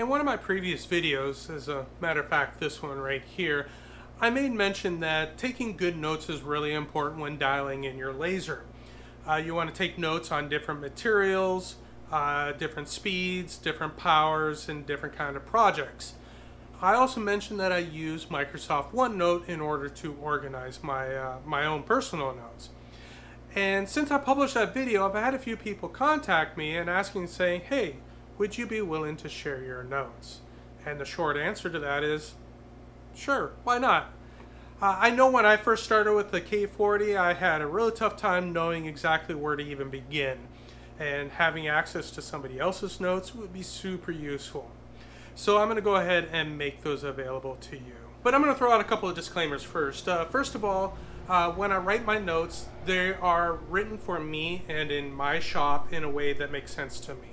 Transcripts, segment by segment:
In one of my previous videos, as a matter of fact this one right here, I made mention that taking good notes is really important when dialing in your laser. You want to take notes on different materials, different speeds, different powers, and different kind of projects. I also mentioned that I use Microsoft OneNote in order to organize my own personal notes. And since I published that video, I've had a few people contact me and asking, saying, hey, would you be willing to share your notes? And the short answer to that is, sure, why not? I know when I first started with the K40, I had a really tough time knowing exactly where to even begin. And having access to somebody else's notes would be super useful. So I'm going to go ahead and make those available to you. But I'm going to throw out a couple of disclaimers first. First of all, when I write my notes, they are written for me and in my shop in a way that makes sense to me.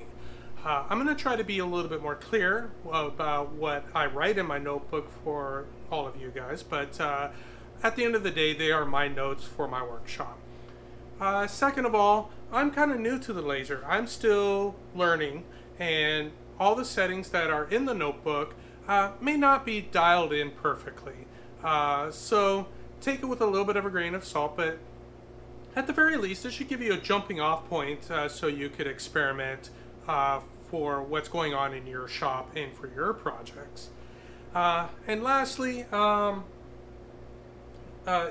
I'm going to try to be a little bit more clear about what I write in my notebook for all of you guys, but at the end of the day, they are my notes for my workshop. Second of all, I'm kind of new to the laser. I'm still learning, and all the settings that are in the notebook may not be dialed in perfectly. So take it with a little bit of a grain of salt, but at the very least, it should give you a jumping off point so you could experiment for what's going on in your shop and for your projects. And lastly,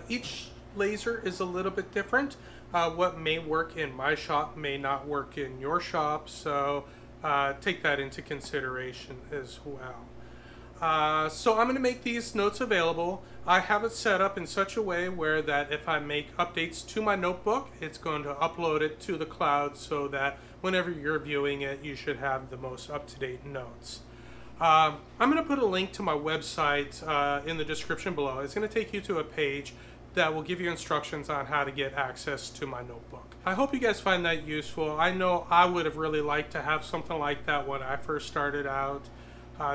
each laser is a little bit different. What may work in my shop may not work in your shop, so take that into consideration as well. So I'm going to make these notes available. I have it set up in such a way where that if I make updates to my notebook, it's going to upload it to the cloud so that whenever you're viewing it, you should have the most up-to-date notes. I'm going to put a link to my website in the description below. It's going to take you to a page that will give you instructions on how to get access to my notebook. I hope you guys find that useful. I know I would have really liked to have something like that when I first started out.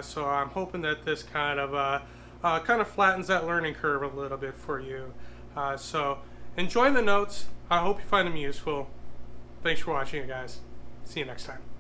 So I'm hoping that this kind of flattens that learning curve a little bit for you. So enjoy the notes. I hope you find them useful. Thanks for watching, you guys. See you next time.